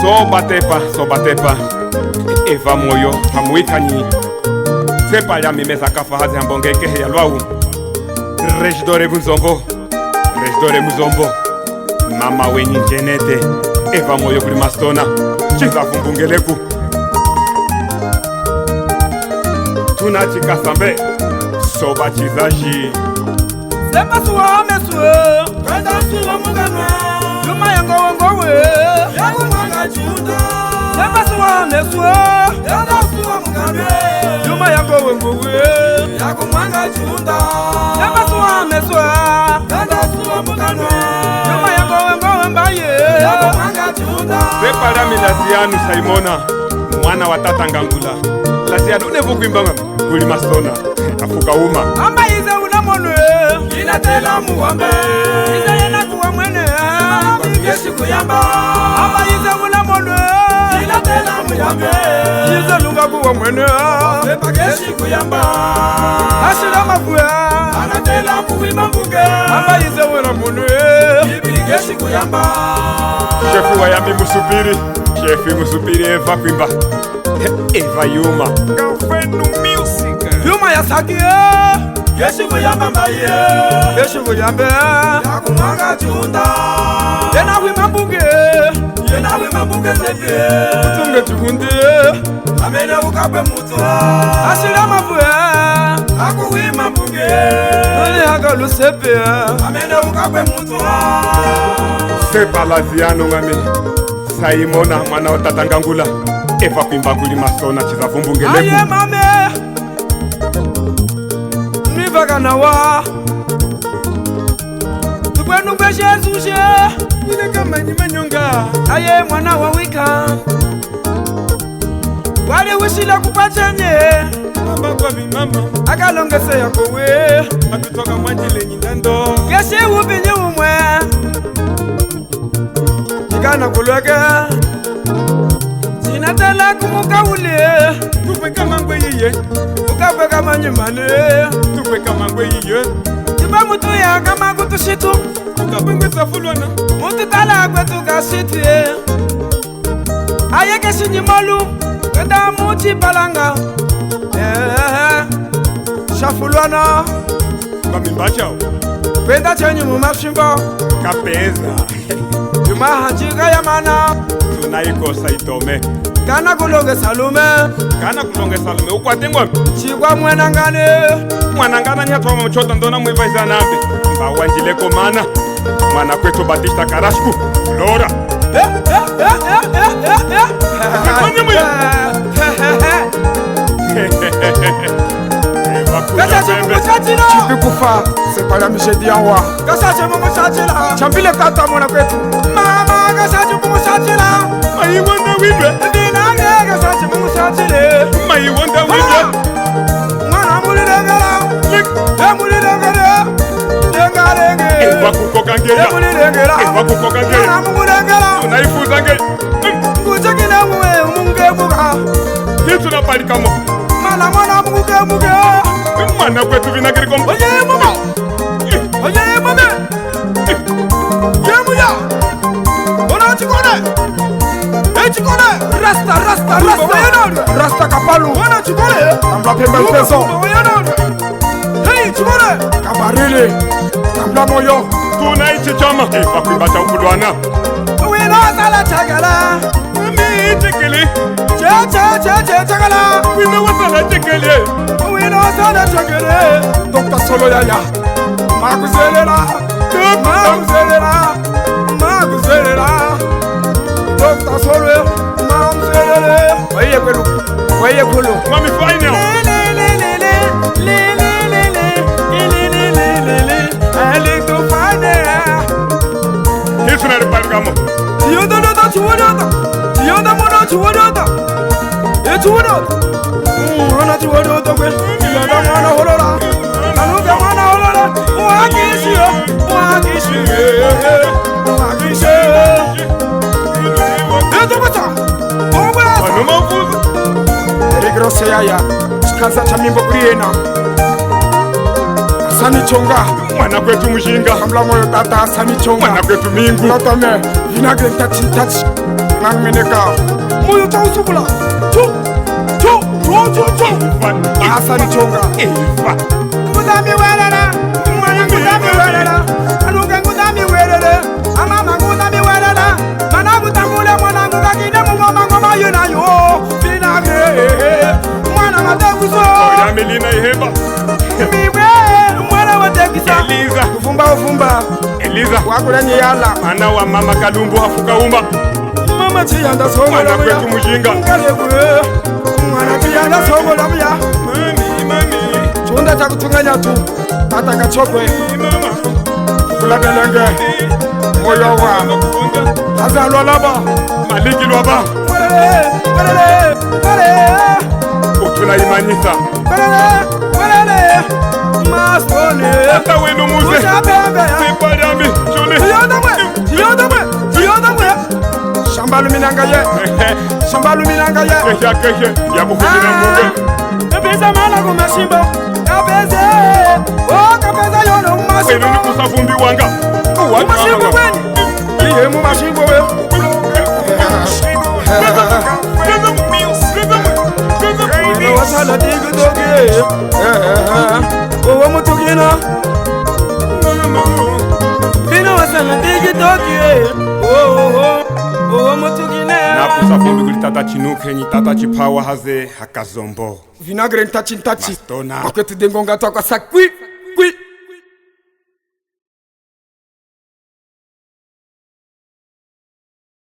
So batepa Eva moyo hamuikani Sepa ya mimeza kafahazi hambongeke ya luau Rejdore muzombo Mama wenyi njenete Eva moyo kuli mastona Chiza fumbungeleku Tunachika sambe Soba chizaji Semba suwa mesue Kwenda suwa mugana Yuma yango wangowe Yangu mwanga juda Semba suwa mesue Kwenda suwa mugana Yuma yango wangowe Yangu mwanga juda Semba suwa mesue Kwenda suwa mugana Yuma yango wangowe mbaye Yangu mwanga juda Separa milazianu Saimona Mwana wa tata ngangula Lazianu unevu kuimbanga Kuli mastona Afuka uma Amba ize unamonwe Inatela muwambe Ize yena kuwa mwene Yeshi kuyamba Amba ize unamonwe Inatela muwambe Ize lunga kuwa mwene Sepa keshi kuyamba Ashira mafue Anatela kuwima mbuge Amba ize unamonwe Ibi keshi kuyamba Shefu wa yami musubiri Shefi musubiri Eva kuimba Eva Yuma Gafenu music Yuma ya saki Yeshi kuyamba mbaye Yeshi kuyambe Yakumanga chunda Yena wima mbuge zeke Utunge chuhundi Amene ukabwe mutu Ashira mafue Aku wima mbuge Nani haka lusepe Amene ukabwe mutu Sepa laziano ngame Saimona mwana wa tata ngangula Eva kuimba kuli mastona chiza vumbungeleku Aye mame Nivagana wa Tukwenu beshe zushe Ile kama nyimanyonga Aye mwana wa wika Wale wishila kupachenye Mama kwa mi mama Akalongese ya kowe Atutoka mwanjile nyindando Geshe ubinyi umwe Chikana kulweke Sinatela kumuka ule Tupe kama ngwe yiye Ukabwe kama nyimane Tupe kama ngwe yiye Tiba mutu ya kama kutushitu Tukabwe ngwe safulwana Mutu tala kwetu kashiti Aye keshi nyimolu Kwenda muchi palanga Shafulwana Kamimba chao Kwenda chenyu mumashimbo Kapeza Yuma hajika ya mana Tunaikosa itome Kana kulonge salume Kana kulonge salume ukwate ngwami Chigwa mwenangane Mwanangana nyatwa mchoto ndona mwivaisa nabe Mba wanjileko mana Mwana kwetu Batista Karashku Flora Kasache mungu chachila Chipi kufa sepala mishedi yawa Kasache mungu chachila Chambile kata mwana kwetu Mama kasache mungu chachila Mai wanda windwe Dinane kasache mungu chachile Mai wanda windwe Mwana muli lengela Muli lengela Lengarenge Eva kukoka ngela Muli lengela Eva kukoka ngela Mwana mungu lengela Unaifuza ngela Kuchakile mwe munge muka Hitu na pali kamo Mwana munge muke Mwana kwetu vinagiri kombo Oye mama Oye mame Yemuya Ona chikone chikone Rasta Rasta kapalu Ona chikone Tambla pembe mpezo Hey chikone Kabarili Tambla moyo Tunaichi chama Eva kuimba cha ukudwana Wino sala chagala Mimi chekele Che chagala Wino wasala chekele Wino sala chagala Dr. Solo Yaya Makuzelela Dr. Solo Makuzelela Weye kulu Mami final Hitu na ripali kamo Tiyodota Tiyoda mwana chiwadota Chiwadota Mwana chiwadota kwe Tiyoda mwana holola Nanuka mwana holola Mwakishio Eto bacha Wano mafuza Erigrose Yaya Chikaza chamimbo kuriena Asani chonga Mwana kwetu mshinga Tambla moyo tata asani chonga Mwana kwetu mingu Lotome Vinagre tachi Nang meneka. Moyo tahu sukula. Cu. Asani chonga. Eva. Ngudami werere. Mwana ngudami werere. Anuke ngudami werere. Amama ngudami werere. Mana ngutangule mwana ngukakine mungoma ngoma yena yo. Binage. Mwana matekuso. Oya Melina iheba. Miwe. Mwana watekisa. Eliza. Ufumba. Eliza. Wakule nyala. Mana wa mama Kalumbu hafuka umba. Mama chiyanda songo Mwana lamuya. kwetu mujinga. Ngalekwe. Mwana chiyanda songo lamuya. Mami. Chunda cha kutunganya tu. Tata kachokwe. Mama. Kula belenge. Moyo wa. Haza lwalaba. Maliki lwaba. Werere. Utula imanyisa. Werere. Mastone. Hata wenu muze. Ushabebe. Sipari ambi. Chole. Tiyodamwe. Shamba luminanga ye. Keshe. Ya buhudina munge. Kapeza mala kumashimbo. Kapeza. Kapeza yono Wenu kumashimbo. ni kusafumbi wanga. Kumashimbo kweni. Iye mu mashimbo we. Wasala digu doge. Owo mutugina. Bino wasala digu doge. Owo mutugina. Na kusafumbi kuli tata chinuke ni tata chipawa haze hakazombo. Vinagre ntachi. Mastona. Akwetu dengonga toka sakwi.